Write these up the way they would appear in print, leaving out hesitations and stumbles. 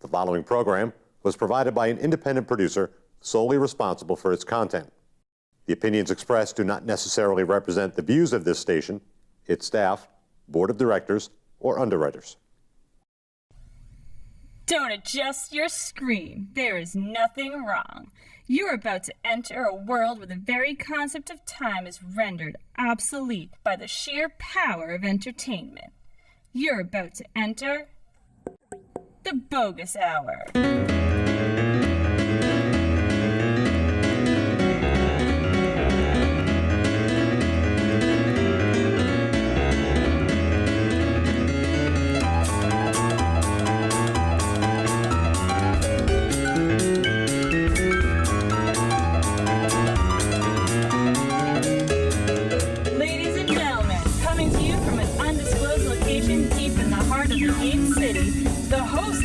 The following program was provided by an independent producer solely responsible for its content. The opinions expressed do not necessarily represent the views of this station, its staff, board of directors, or underwriters. Don't adjust your screen. There is nothing wrong. You're about to enter a world where the very concept of time is rendered obsolete by the sheer power of entertainment. You're about to enter the Boggis Hour.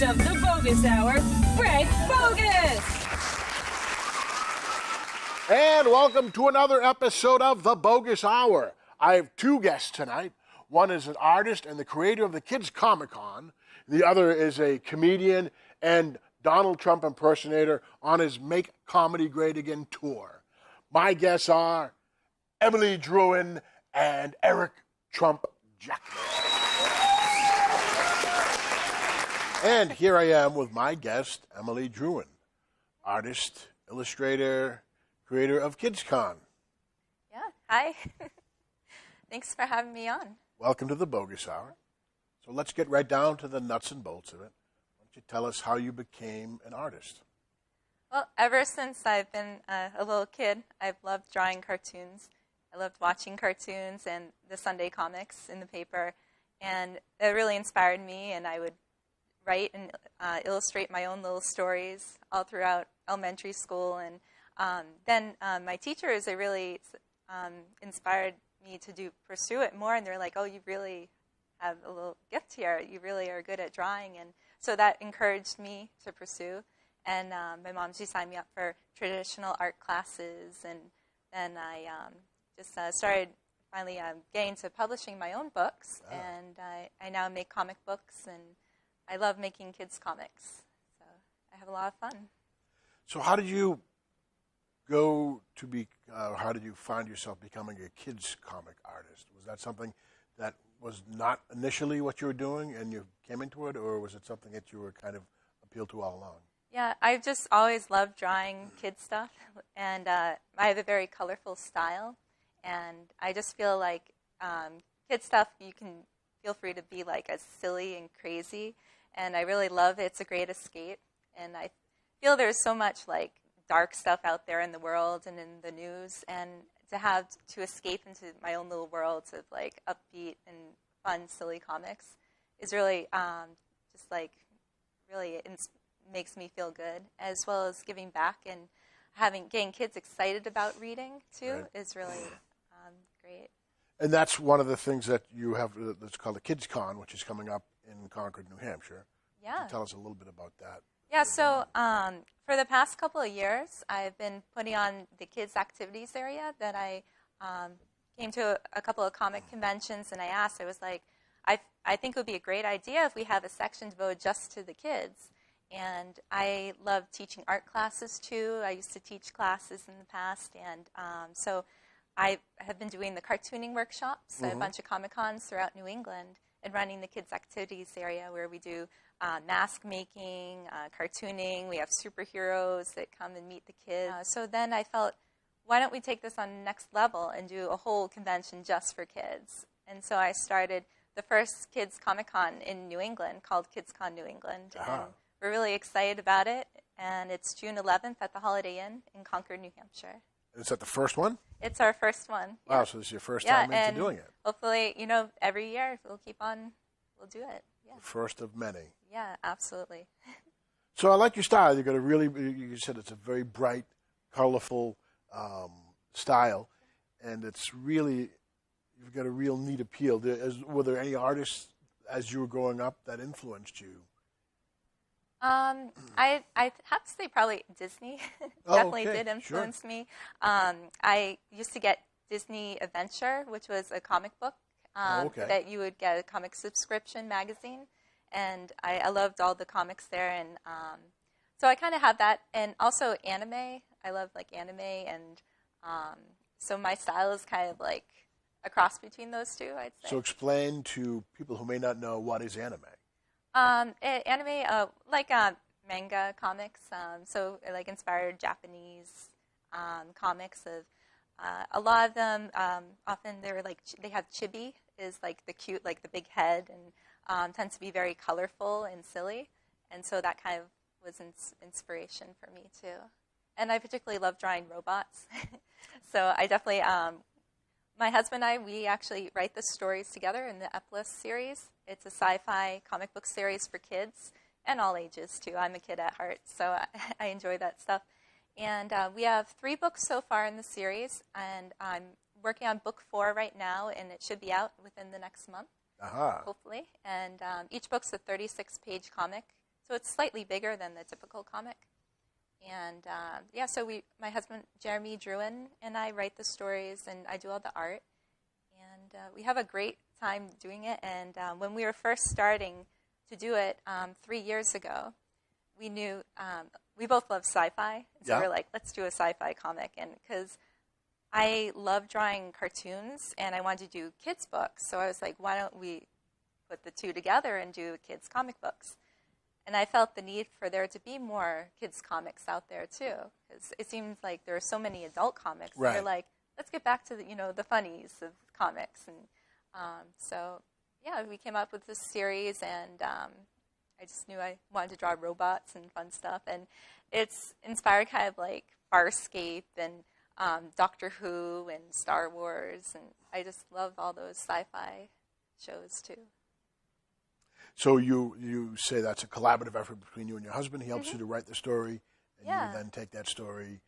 Of the Boggis Hour, Greg Boggis! And welcome to another episode of the Boggis Hour. I have two guests tonight. One is an artist and the creator of the Kids Conn. The other is a comedian and Donald Trump impersonator on his Make Comedy Great Again tour. My guests are Emily Drouin and Eric Trump Jackman. And here I am with my guest, Emily Drouin, artist, illustrator, creator of Kids Conn. Yeah, hi. Thanks for having me on. Welcome to the Boggis Hour. So let's get right down to the nuts and bolts of it. Why don't you tell us how you became an artist? Well, ever since I've been a little kid, I've loved drawing cartoons. I loved watching cartoons and the Sunday comics in the paper, and it really inspired me, and I would write and illustrate my own little stories all throughout elementary school. And then my teachers, they really inspired me to pursue it more. And they're like, oh, you really have a little gift here. You really are good at drawing. And so that encouraged me to pursue. And my mom, she signed me up for traditional art classes. And then I just started finally getting to publishing my own books. Wow. And I now make comic books, and I love making kids' comics, so I have a lot of fun. So how did you go to how did you find yourself becoming a kids' comic artist? Was that something that was not initially what you were doing and you came into it, or was it something that you were kind of appealed to all along? Yeah, I've just always loved drawing kids' stuff, and I have a very colorful style, and I just feel like kids' stuff, you can feel free to be like as silly and crazy. And I really love it. It's a great escape. And I feel there's so much like dark stuff out there in the world and in the news. And to escape into my own little worlds of like upbeat and fun, silly comics is really just like really makes me feel good, as well as giving back and getting kids excited about reading too. Right. Is really great. And that's one of the things that you have that's called the Kids Conn, which is coming up in Concord, New Hampshire. Yeah. Can you tell us a little bit about that? Yeah, so for the past couple of years, I've been putting on the kids' activities area that I came to a couple of comic conventions, and I was like, I think it would be a great idea if we have a section devoted just to the kids. And I love teaching art classes, too. I used to teach classes in the past, and so I have been doing the cartooning workshops at a bunch of Comic-Cons throughout New England and running the kids' activities area where we do mask making, cartooning. We have superheroes that come and meet the kids. So then I felt, why don't we take this on the next level and do a whole convention just for kids? And so I started the first Kids Comic-Con in New England called Kids Conn New England. And we're really excited about it. And it's June 11th at the Holiday Inn in Concord, New Hampshire. Is that the first one? It's our first one. Wow, yeah. So this is your first time into doing it. Hopefully, every year we'll do it. Yeah. The first of many. Yeah, absolutely. So I like your style. You said it's a very bright, colorful style, and it's really, you've got a real neat appeal. Were there any artists as you were growing up that influenced you? I have to say probably Disney definitely did influence me. I used to get Disney Adventure, which was a comic book that you would get a comic subscription magazine. and I loved all the comics there, and so I kind of have that, and also anime. I love like anime, and so my style is kind of like a cross between those two, I'd say. So explain to people who may not know what is anime. Anime, like manga comics, so like inspired Japanese comics of a lot of them. Often they're like they have chibi is like the cute, like the big head, and tends to be very colorful and silly, and so that kind of was inspiration for me too. And I particularly love drawing robots, so I definitely. My husband and I, we actually write the stories together in the Eplis series. It's a sci-fi comic book series for kids and all ages, too. I'm a kid at heart, so I enjoy that stuff. And we have 3 books so far in the series, and I'm working on book 4 right now, and it should be out within the next month, hopefully. And each book's a 36-page comic, so it's slightly bigger than the typical comic. And yeah, so my husband, Jeremy Drouin, and I write the stories, and I do all the art. And we have a great time doing it. And when we were first starting to do it 3 years ago, we knew we both love sci-fi. So we were like, let's do a sci-fi comic. And because I love drawing cartoons, and I wanted to do kids' books. So I was like, why don't we put the two together and do kids' comic books? And I felt the need for there to be more kids' comics out there, too. Because it seems like there are so many adult comics. Right. They're like, let's get back to the funnies of comics. And so, yeah, we came up with this series, and I just knew I wanted to draw robots and fun stuff. And it's inspired kind of like Farscape and Doctor Who and Star Wars. And I just love all those sci-fi shows, too. So you say that's a collaborative effort between you and your husband. He helps you to write the story, and you then take that story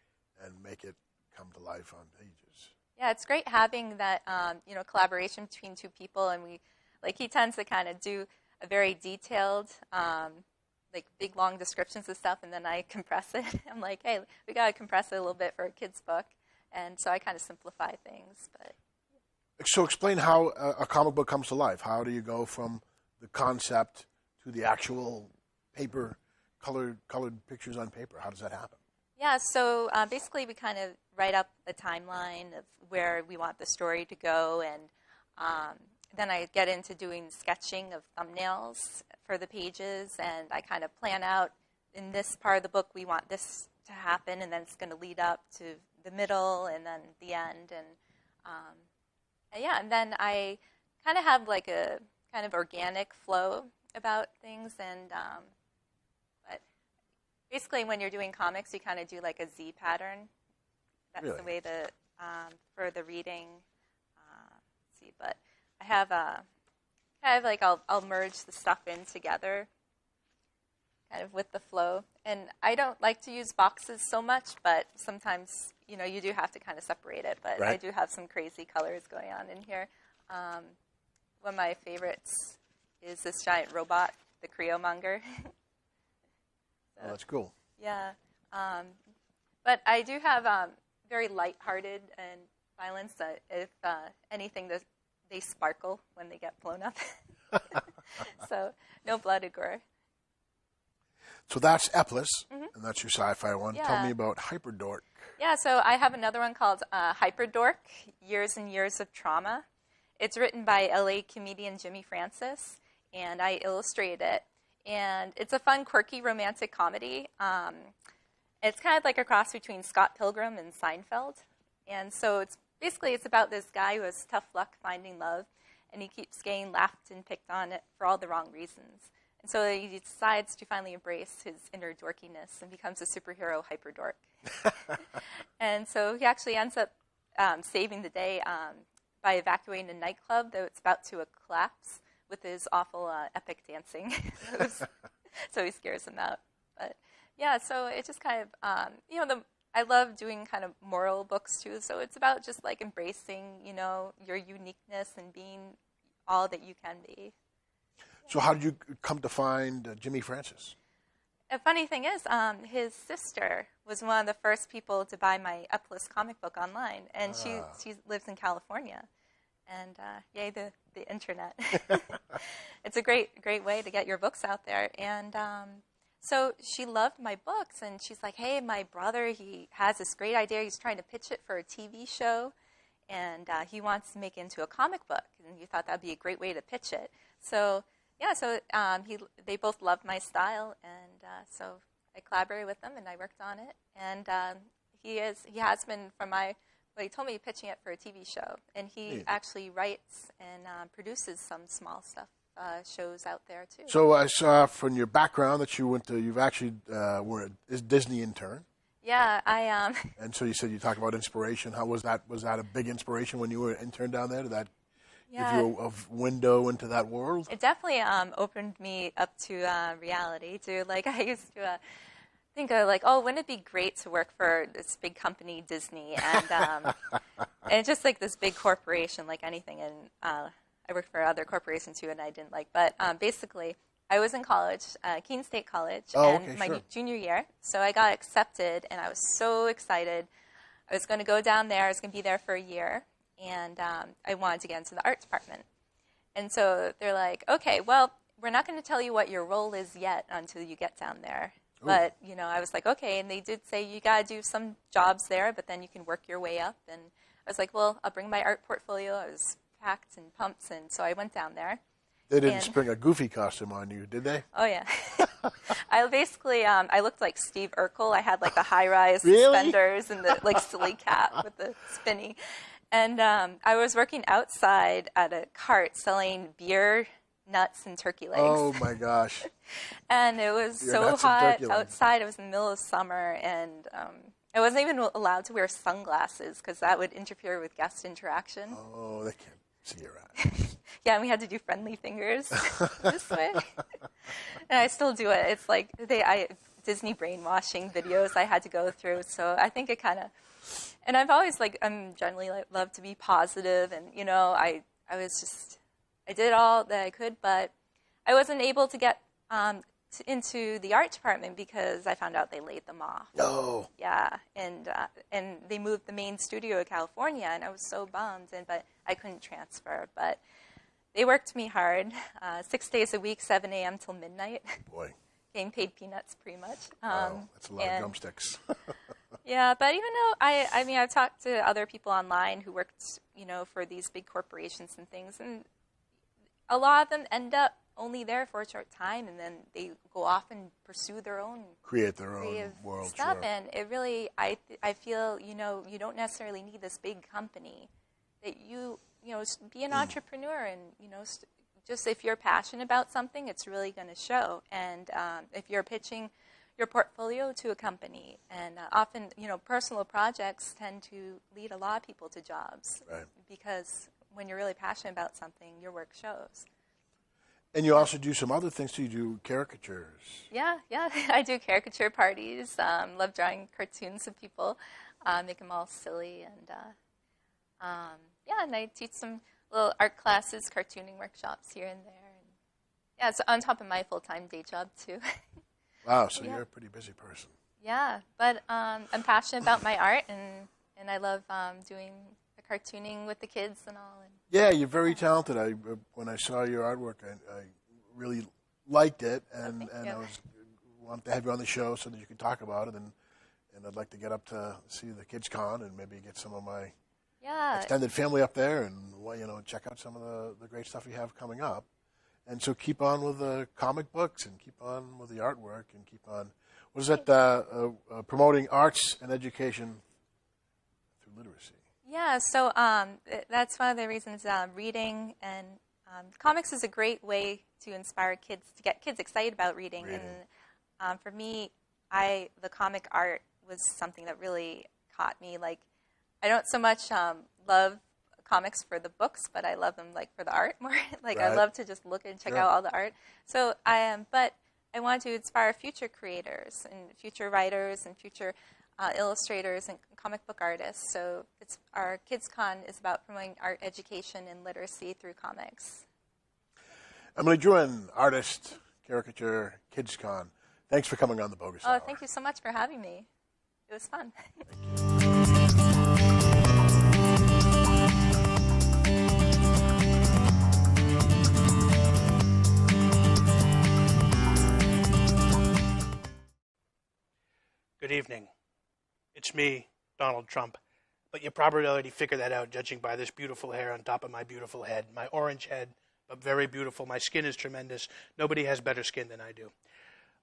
and make it come to life on pages. Yeah, it's great having that collaboration between 2 people, and he tends to kind of do a very detailed, like big long descriptions of stuff, and then I compress it. I'm like, hey, we got to compress it a little bit for a kid's book, and so I kind of simplify things. But so explain how a comic book comes to life. How do you go from the concept to the actual paper, colored pictures on paper? How does that happen? Yeah, so basically we kind of write up a timeline of where we want the story to go, and then I get into doing sketching of thumbnails for the pages, and I kind of plan out, in this part of the book we want this to happen, and then it's going to lead up to the middle and then the end. And then I kind of have like a kind of organic flow about things, and but basically when you're doing comics, you kind of do like a Z pattern. That's really? The way for the reading. See, but I have kind of like I'll merge the stuff in together, kind of with the flow. And I don't like to use boxes so much, but sometimes you do have to kind of separate it. But right. I do have some crazy colors going on in here. One of my favorites is this giant robot, the Creomonger. Oh, that's cool. Yeah. But I do have very lighthearted and violence. If anything, they sparkle when they get blown up. So no blood or gore. So that's Eplis, and that's your sci-fi one. Yeah. Tell me about Hyperdork. Yeah, so I have another one called Hyperdork, Years and Years of Trauma. It's written by LA comedian Jimmy Francis, and I illustrate it. And it's a fun, quirky, romantic comedy. It's kind of like a cross between Scott Pilgrim and Seinfeld. And so it's about this guy who has tough luck finding love, and he keeps getting laughed and picked on for all the wrong reasons. And so he decides to finally embrace his inner dorkiness and becomes a superhero Hyperdork. And so he actually ends up saving the day by evacuating a nightclub that was about to collapse with his awful epic dancing. So he scares him out. But yeah, so it just kind of, I love doing kind of moral books too. So it's about just like embracing, your uniqueness and being all that you can be. So how did you come to find Jimmy Francis? A funny thing is, his sister was one of the first people to buy my Eplis comic book online, and she lives in California. and yay the internet. It's a great way to get your books out there. And so she loved my books, and she's like, hey, my brother, he has this great idea. He's trying to pitch it for a TV show, and he wants to make it into a comic book. And you thought that would be a great way to pitch it. So yeah, so they both loved my style, and so I collaborated with them, and I worked on it. And he has been, he told me pitching it for a TV show, and he actually writes and produces some small stuff, shows out there too. So I saw from your background that you've actually were a Disney intern. Yeah, I And so you said you talked about inspiration. How was that? Was that a big inspiration when you were an intern down there? Did that give you a window into that world? It definitely opened me up to reality too. Like I used to think like, oh, wouldn't it be great to work for this big company, Disney, and and just like this big corporation, like anything. And I worked for other corporations too, and I didn't like. But basically, I was in college, Keene State College, my junior year. So I got accepted, and I was so excited. I was going to go down there. I was going to be there for a year, and I wanted to get into the art department. And so they're like, okay, well, we're not going to tell you what your role is yet until you get down there. Ooh. But, I was like, okay. And they did say you got to do some jobs there, but then you can work your way up. And I was like, well, I'll bring my art portfolio. I was packed and pumped, and so I went down there. They didn't spring a goofy costume on you, did they? Oh, yeah. I basically, I looked like Steve Urkel. I had, like, the high-rise suspenders and the, like, silly cap with the spinny. And I was working outside at a cart selling beer, nuts, and turkey legs. Oh, my gosh. And it was so hot outside. It was in the middle of summer, and I wasn't even allowed to wear sunglasses because that would interfere with guest interaction. Oh, they can't see your eyes. Yeah, and we had to do friendly fingers this way. And I still do it. It's like Disney brainwashing videos I had to go through. So I think it kind of, and I've always I'm generally love to be positive, and I did all that I could, but I wasn't able to get into the art department because I found out they laid them off. No. Yeah, and they moved the main studio to California, and I was so bummed. But I couldn't transfer. But they worked me hard, 6 days a week, 7 a.m. till midnight. Boy. Getting paid peanuts, pretty much. Wow, that's a lot of drumsticks. Yeah, but even though I've talked to other people online who worked, for these big corporations and things, and a lot of them end up only there for a short time, and then they go off and pursue their own create their own world stuff. Sure. And it really, I feel, you don't necessarily need this big company. That you be an entrepreneur, and just if you're passionate about something, it's really going to show. And if you're pitching your portfolio to a company, and often personal projects tend to lead a lot of people to jobs, right? Because when you're really passionate about something, your work shows. And you also do some other things too. You do caricatures. Yeah. I do caricature parties. Love drawing cartoons of people, make them all silly, and and I teach some little art classes, cartooning workshops here and there. And yeah, it's on top of my full-time day job too. Wow, so you're a pretty busy person. Yeah, but I'm passionate about my art, and I love doing the cartooning with the kids and all. And yeah, you're very talented. When I saw your artwork, I really liked it, and I wanted to have you on the show so that you could talk about it, and I'd like to get up to see the Kids Conn and maybe get some of my extended family up there and check out some of the great stuff you have coming up. And so keep on with the comic books and keep on with the artwork and keep on. What is that? Promoting arts and education through literacy. Yeah, so that's one of the reasons reading and comics is a great way to inspire kids, to get kids excited about reading. And for me, the comic art was something that really caught me. Like, I don't so much love comics for the books, but I love them for the art more. I love to just look and check out all the art. So but I want to inspire future creators and future writers and future illustrators and comic book artists. So our Kids Conn is about promoting art education and literacy through comics. Emily Drouin, artist, caricature, Kids Conn. Thanks for coming on the Boggis Hour. Thank you so much for having me. It was fun. Thank you. Good evening. It's me, Donald Trump. But you probably already figured that out, judging by this beautiful hair on top of my beautiful head. My orange head, but very beautiful. My skin is tremendous. Nobody has better skin than I do.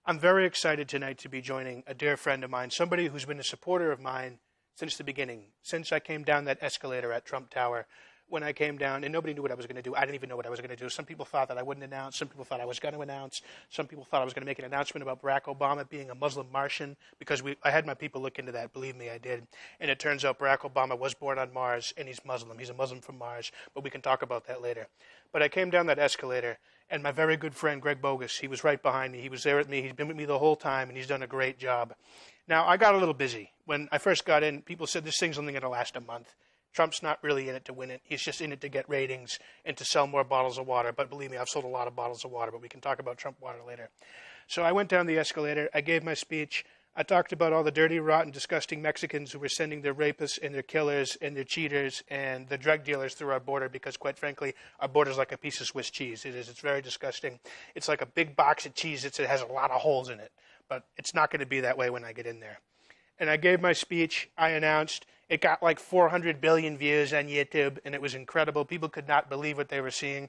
I'm very excited tonight to be joining a dear friend of mine, somebody who's been a supporter of mine since the beginning, since I came down that escalator at Trump Tower. When I came down, and nobody knew what I was going to do. I didn't even know what I was going to do. Some people thought that I wouldn't announce. Some people thought I was going to announce. Some people thought I was going to make an announcement about Barack Obama being a Muslim Martian, because I had my people look into that. Believe me, I did. And it turns out Barack Obama was born on Mars, and he's Muslim. He's a Muslim from Mars, but we can talk about that later. But I came down that escalator, and my very good friend, Greg Boggis, he was right behind me. He was there with me. He's been with me the whole time, and he's done a great job. Now, I got a little busy. When I first got in, people said this thing's only going to last a month. Trump's not really in it to win it. He's just in it to get ratings and to sell more bottles of water. But believe me, I've sold a lot of bottles of water, but we can talk about Trump water later. So I went down the escalator. I gave my speech. I talked about all the dirty, rotten, disgusting Mexicans who were sending their rapists and their killers and their cheaters and the drug dealers through our border, because, quite frankly, our border is like a piece of Swiss cheese. It is. It's very disgusting. It's like a big box of cheese. It has a lot of holes in it. But it's not going to be that way when I get in there. And I gave my speech. I announced. It got like 400 billion views on YouTube, and it was incredible. People could not believe what they were seeing.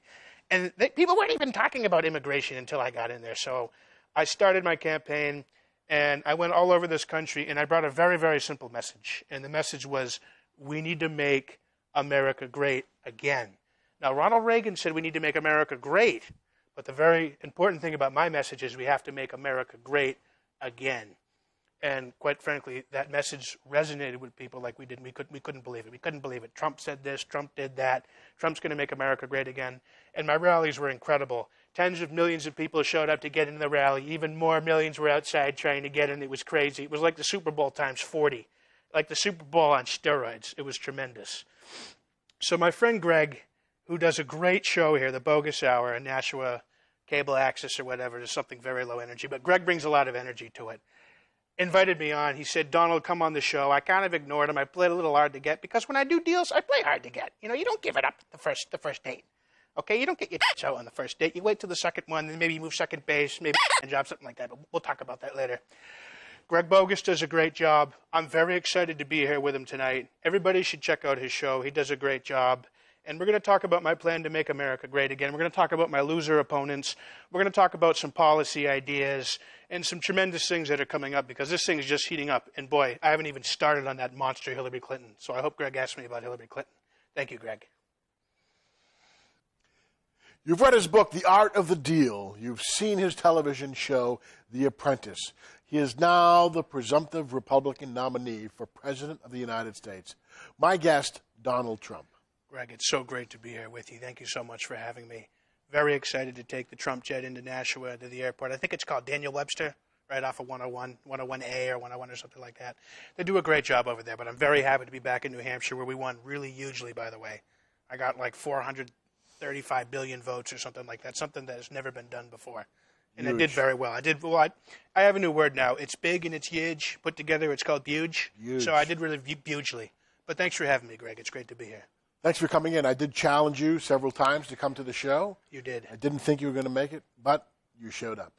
And people weren't even talking about immigration until I got in there. So I started my campaign, and I went all over this country, and I brought a very, very simple message. And the message was, we need to make America great again. Now, Ronald Reagan said we need to make America great, but the very important thing about my message is we have to make America great again. And quite frankly, that message resonated with people like we didn't. We couldn't believe it. We couldn't believe it. Trump said this. Trump did that. Trump's going to make America great again. And my rallies were incredible. Tens of millions of people showed up to get into the rally. Even more millions were outside trying to get in. It was crazy. It was like the Super Bowl times 40, like the Super Bowl on steroids. It was tremendous. So my friend Greg, who does a great show here, the Boggis Hour, on Nashua Cable Access or whatever, there's something very low energy, but Greg brings a lot of energy to it. Invited me on. He said, Donald, come on the show. I kind of ignored him. I played a little hard to get, because when I do deals, I play hard to get. You know, you don't give it up the first date. Okay, you don't get your show on the first date. You wait till the second one, then maybe you move second base, maybe a job, something like that. But we'll talk about that later. Greg Boggis does a great job. I'm very excited to be here with him tonight. Everybody should check out his show. He does a great job. And we're going to talk about my plan to make America great again. We're going to talk about my loser opponents. We're going to talk about some policy ideas and some tremendous things that are coming up, because this thing is just heating up. And boy, I haven't even started on that monster Hillary Clinton. So I hope Greg asks me about Hillary Clinton. Thank you, Greg. You've read his book, The Art of the Deal. You've seen his television show, The Apprentice. He is now the presumptive Republican nominee for President of the United States. My guest, Donald Trump. Greg, it's so great to be here with you. Thank you so much for having me. Very excited to take the Trump jet into Nashua to the airport. I think it's called Daniel Webster, right off of 101, 101A or 101 or something like that. They do a great job over there, but I'm very happy to be back in New Hampshire, where we won really hugely, by the way. I got like 435 billion votes or something like that, something that has never been done before. And I did very well. I have a new word now. It's big and it's huge. Put together, it's called huge. So I did really hugely. But thanks for having me, Greg. It's great to be here. Thanks for coming in. I did challenge you several times to come to the show. You did. I didn't think you were going to make it, but you showed up.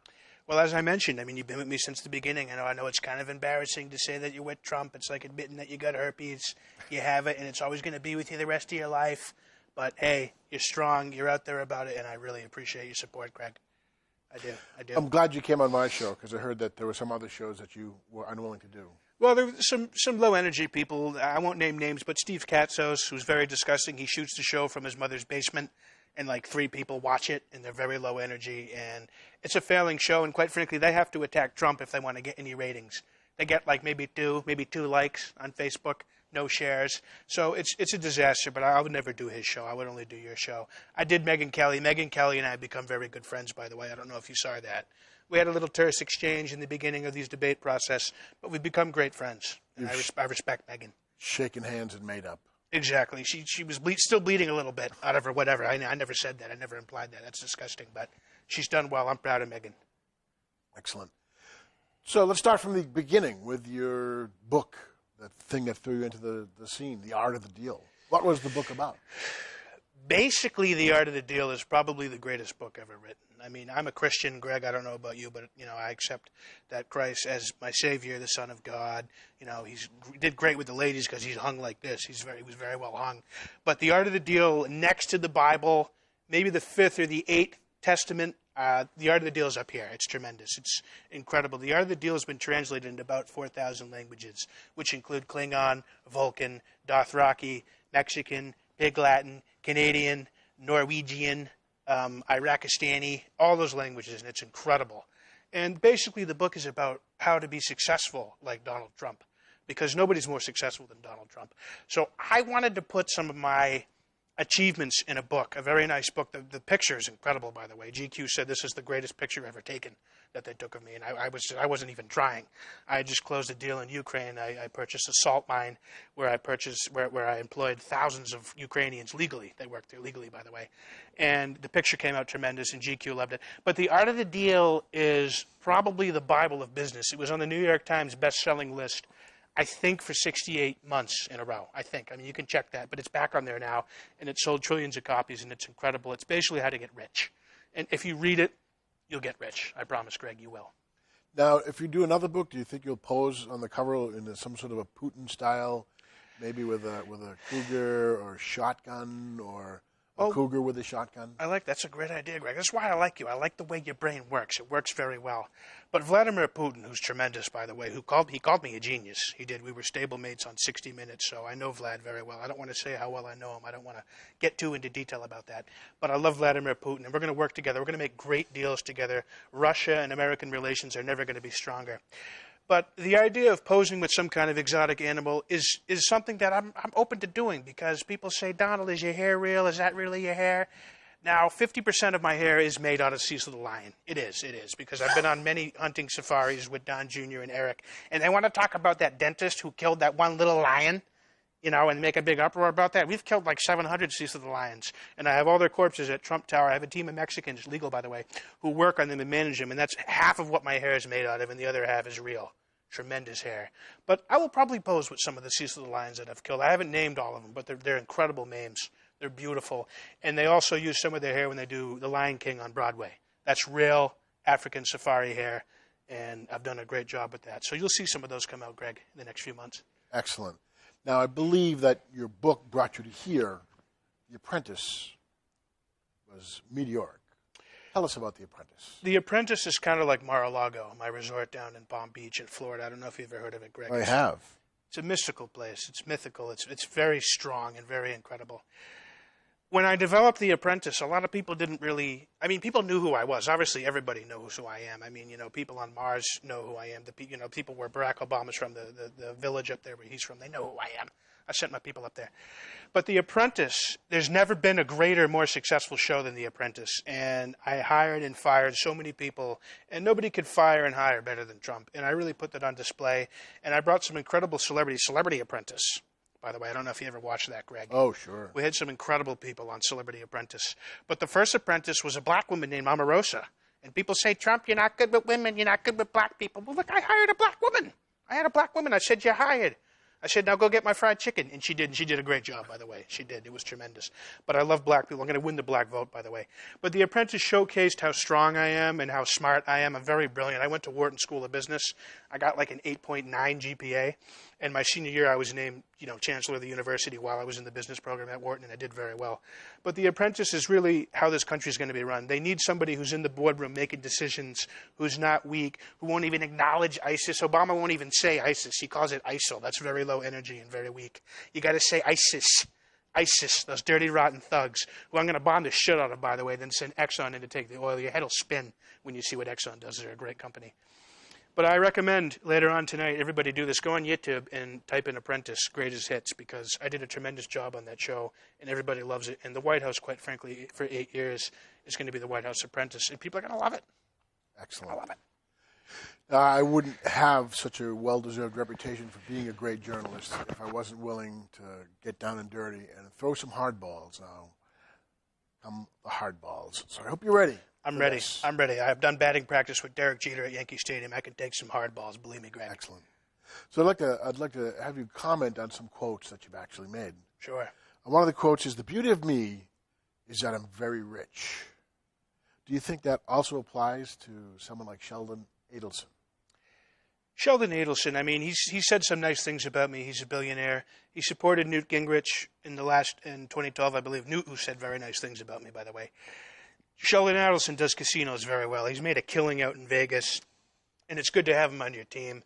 Well, as I mentioned, I mean, you've been with me since the beginning. I know it's kind of embarrassing to say that you're with Trump. It's like admitting that you got herpes. You have it, and it's always going to be with you the rest of your life. But, hey, you're strong. You're out there about it, and I really appreciate your support, Greg. I do. I'm glad you came on my show, because I heard that there were some other shows that you were unwilling to do. Well, there were some low-energy people. I won't name names, but Steve Katzos, who's very disgusting. He shoots the show from his mother's basement, and like 3 people watch it, and they're very low energy. And it's a failing show, and quite frankly, they have to attack Trump if they want to get any ratings. They get like maybe two likes on Facebook, no shares. So it's a disaster, but I would never do his show. I would only do your show. I did Megyn Kelly. Megyn Kelly and I have become very good friends, by the way. I don't know if you saw that. We had a little terse exchange in the beginning of these debate process, but we've become great friends. And I respect Megyn. Shaken hands and made up. Exactly. She was still bleeding a little bit out of her whatever. I never said that. I never implied that. That's disgusting. But she's done well. I'm proud of Megyn. Excellent. So let's start from the beginning with your book, the thing that threw you into the scene, The Art of the Deal. What was the book about? Basically, The Art of the Deal is probably the greatest book ever written. I mean, I'm a Christian, Greg. I don't know about you, but I accept that Christ as my Savior, the Son of God. He did great with the ladies because he's hung like this. He was very well hung. But The Art of the Deal, next to the Bible, maybe the 5th or the 8th Testament, The Art of the Deal is up here. It's tremendous. It's incredible. The Art of the Deal has been translated into about 4,000 languages, which include Klingon, Vulcan, Dothraki, Mexican, Pig Latin, Canadian, Norwegian, Iraqistani, all those languages, and it's incredible. And basically the book is about how to be successful like Donald Trump, because nobody's more successful than Donald Trump. So I wanted to put some of my achievements in a book, a very nice book. The picture is incredible, by the way. GQ said this is the greatest picture ever taken that they took of me, and I wasn't even trying. I just closed a deal in Ukraine. I purchased a salt mine where I employed thousands of Ukrainians legally. They worked there legally, by the way. And the picture came out tremendous, and GQ loved it. But The Art of the Deal is probably the Bible of business. It was on the New York Times best-selling list, I think, for 68 months in a row. I think. I mean, you can check that, but it's back on there now, and it sold trillions of copies, and it's incredible. It's basically how to get rich. And if you read it, you'll get rich. I promise, Greg, you will. Now, if you do another book, do you think you'll pose on the cover in some sort of a Putin style, maybe with a cougar or shotgun, or a cougar with a shotgun? That's a great idea, Greg. That's why I like you. I like the way your brain works. It works very well. But Vladimir Putin, who's tremendous, by the way, he called me a genius. He did. We were stablemates on 60 Minutes, so I know Vlad very well. I don't want to say how well I know him. I don't want to get too into detail about that. But I love Vladimir Putin, and we're going to work together. We're going to make great deals together. Russia and American relations are never going to be stronger. But the idea of posing with some kind of exotic animal is something that I'm open to doing, because people say, Donald, is your hair real? Is that really your hair? Now, 50% of my hair is made out of Cecil the lion. It is, because I've been on many hunting safaris with Don Jr. and Eric, and they want to talk about that dentist who killed that one little lion, and make a big uproar about that. We've killed like 700 Cecil the lions, and I have all their corpses at Trump Tower. I have a team of Mexicans, legal by the way, who work on them and manage them, and that's half of what my hair is made out of, and the other half is real. Tremendous hair. But I will probably pose with some of the Cecil the lions that I've killed. I haven't named all of them, but they're incredible names. They're beautiful. And they also use some of their hair when they do The Lion King on Broadway. That's real African safari hair, and I've done a great job with that. So you'll see some of those come out, Greg, in the next few months. Excellent. Now, I believe that your book brought you to here. The Apprentice was meteoric. Tell us about The Apprentice. The Apprentice is kind of like Mar-a-Lago, my resort down in Palm Beach in Florida. I don't know if you've ever heard of it, Greg. I have. It's a mystical place. It's mythical. It's very strong and very incredible. When I developed The Apprentice, a lot of people didn't really... I mean, people knew who I was. Obviously, everybody knows who I am. I mean, people on Mars know who I am. People where Barack Obama's from, the village up there where he's from, they know who I am. I sent my people up there. But The Apprentice, there's never been a greater, more successful show than The Apprentice. And I hired and fired so many people, and nobody could fire and hire better than Trump. And I really put that on display. And I brought some incredible Celebrity Apprentice. By the way, I don't know if you ever watched that, Greg. Oh, sure. We had some incredible people on Celebrity Apprentice. But the first apprentice was a black woman named Omarosa. And people say, Trump, you're not good with women, you're not good with black people. Well, look, I hired a black woman. I had a black woman. I said, you're hired. I said, now go get my fried chicken. And she did. And she did a great job, by the way. She did. It was tremendous. But I love black people. I'm going to win the black vote, by the way. But The Apprentice showcased how strong I am and how smart I am. I'm very brilliant. I went to Wharton School of Business. I got like an 8.9 GPA. And my senior year, I was named, chancellor of the university while I was in the business program at Wharton, and I did very well. But The Apprentice is really how this country is going to be run. They need somebody who's in the boardroom making decisions, who's not weak, who won't even acknowledge ISIS. Obama won't even say ISIS. He calls it ISIL. That's very low energy and very weak. You got to say ISIS. ISIS, those dirty, rotten thugs, who I'm going to bomb the shit out of, by the way, then send Exxon in to take the oil. Your head will spin when you see what Exxon does. They're a great company. But I recommend later on tonight, everybody do this. Go on YouTube and type in Apprentice, Greatest Hits, because I did a tremendous job on that show, and everybody loves it. And the White House, quite frankly, for 8 years, is going to be the White House Apprentice, and people are going to love it. Excellent. I love it. I wouldn't have such a well-deserved reputation for being a great journalist if I wasn't willing to get down and dirty and throw some hardballs now. Come the hardballs. So I hope you're ready. I'm ready. I'm ready. I've done batting practice with Derek Jeter at Yankee Stadium. I can take some hard balls, believe me, Greg. Excellent. So I'd like to have you comment on some quotes that you've actually made. Sure. And one of the quotes is, "The beauty of me is that I'm very rich. Do you think that also applies to someone like Sheldon Adelson? Sheldon Adelson, I mean, he said some nice things about me. He's a billionaire. He supported Newt Gingrich in 2012, I believe. Newt, who said very nice things about me, by the way. Sheldon Adelson does casinos very well. He's made a killing out in Vegas, and it's good to have him on your team.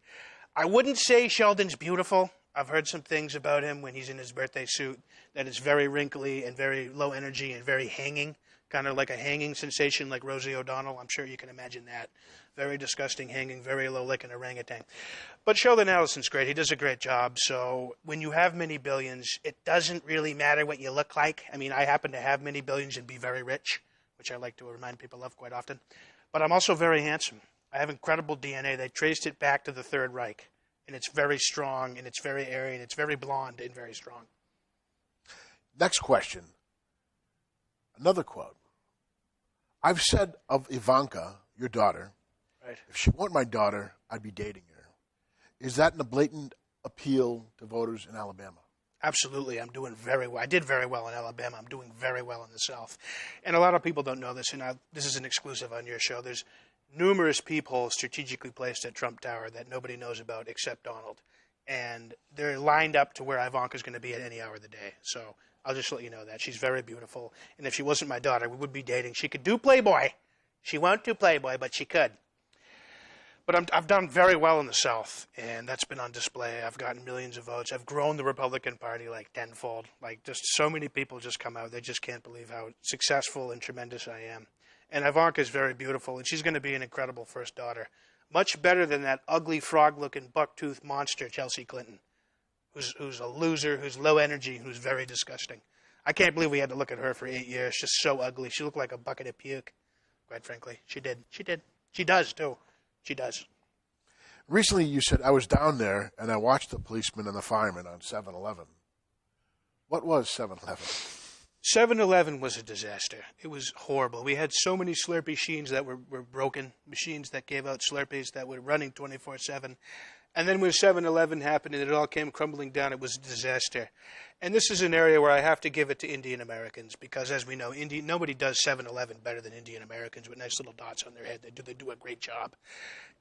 I wouldn't say Sheldon's beautiful. I've heard some things about him when he's in his birthday suit, that it's very wrinkly and very low energy and very hanging, kind of like a hanging sensation like Rosie O'Donnell. I'm sure you can imagine that. Very disgusting hanging, very low like an orangutan. But Sheldon Adelson's great. He does a great job. So when you have many billions, it doesn't really matter what you look like. I mean, I happen to have many billions and be very rich, which I like to remind people of quite often. But I'm also very handsome. I have incredible DNA. They traced it back to the Third Reich. And it's very strong, and it's very airy, and it's very blonde and very strong. Next question. Another quote. I've said of Ivanka, your daughter, Right. if she weren't my daughter, I'd be dating her. Is that a blatant appeal to voters in Alabama? Absolutely. I'm doing very well. I did very well in Alabama. I'm doing very well in the South. And a lot of people don't know this, and this is an exclusive on your show. There's numerous peepholes strategically placed at Trump Tower that nobody knows about except Donald. And they're lined up to where Ivanka's going to be at any hour of the day. So I'll just let you know that. She's very beautiful. And if she wasn't my daughter, we would be dating. She could do Playboy. She won't do Playboy, but she could. But I've done very well in the South, and that's been on display. I've gotten millions of votes. I've grown the Republican Party like tenfold. Like, just so many people just come out. They just can't believe how successful and tremendous I am. And Ivanka is very beautiful, and she's going to be an incredible first daughter. Much better than that ugly, frog-looking, buck-toothed monster, Chelsea Clinton, who's a loser, who's low energy, who's very disgusting. I can't believe we had to look at her for 8 years. Just so ugly. She looked like a bucket of puke, quite frankly. She did. She did. She does, too. She does. Recently, you said, I was down there and I watched the policemen and the firemen on 7-Eleven. What was 7-Eleven? 7-Eleven was a disaster. It was horrible. We had so many Slurpee machines that were broken, machines that gave out Slurpees that were running 24/7. And then when 7-Eleven happened and it all came crumbling down, it was a disaster. And this is an area where I have to give it to Indian Americans because, as we know, nobody does 7-Eleven better than Indian Americans with nice little dots on their head. They do a great job.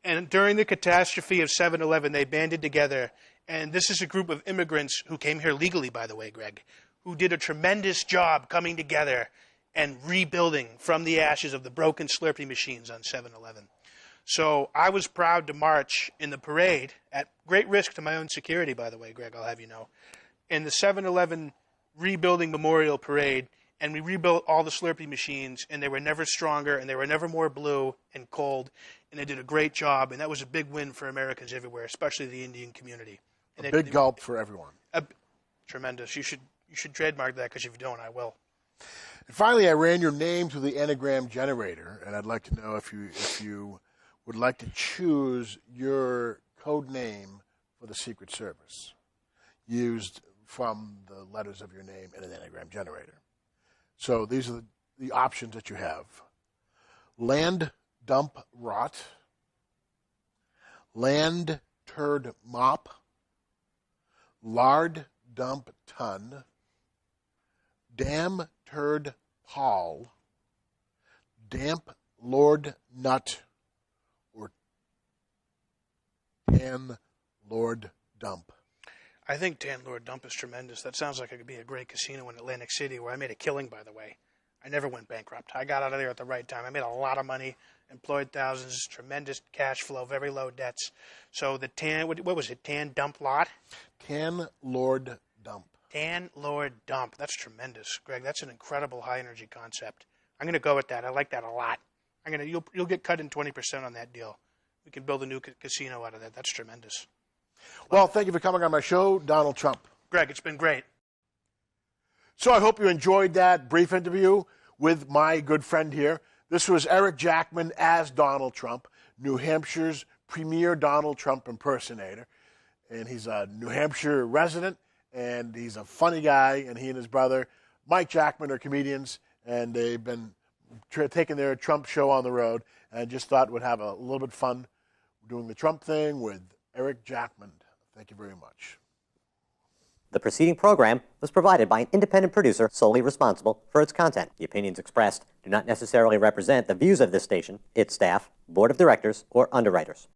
And during the catastrophe of 7-Eleven, they banded together. And this is a group of immigrants who came here legally, by the way, Greg, who did a tremendous job coming together and rebuilding from the ashes of the broken Slurpee machines on 7-Eleven. So I was proud to march in the parade, at great risk to my own security, by the way, Greg, I'll have you know, in the 7-Eleven rebuilding memorial parade, and we rebuilt all the Slurpee machines, and they were never stronger, and they were never more blue and cold, and they did a great job, and that was a big win for Americans everywhere, especially the Indian community. And A big gulp for everyone. Tremendous. You should trademark that, because if you don't, I will. And finally, I ran your name through the anagram generator, and I'd like to know if you would like to choose your code name for the Secret Service, used from the letters of your name in an anagram generator. So these are the options that you have. Land dump rot, land turd mop, lard dump ton, dam turd pall, damp lord nut, or tan lord dump. I think Dan Lord Dump is tremendous. That sounds like it could be a great casino in Atlantic City, where I made a killing, by the way. I never went bankrupt. I got out of there at the right time. I made a lot of money, employed thousands, tremendous cash flow, very low debts. So the what was it, Tan Dump Lot? Tan Lord Dump. Tan Lord Dump. That's tremendous, Greg. That's an incredible high-energy concept. I'm going to go with that. I like that a lot. You'll get cut in 20% on that deal. We can build a new casino out of that. That's tremendous. Well, thank you for coming on my show, Donald Trump. Greg, it's been great. So I hope you enjoyed that brief interview with my good friend here. This was Eric Jackman as Donald Trump, New Hampshire's premier Donald Trump impersonator. And he's a New Hampshire resident, and he's a funny guy, and he and his brother, Mike Jackman, are comedians, and they've been taking their Trump show on the road, and I just thought we'd have a little bit of fun doing the Trump thing with Eric Jackman. Thank you very much. The preceding program was provided by an independent producer solely responsible for its content. The opinions expressed do not necessarily represent the views of this station, its staff, board of directors, or underwriters.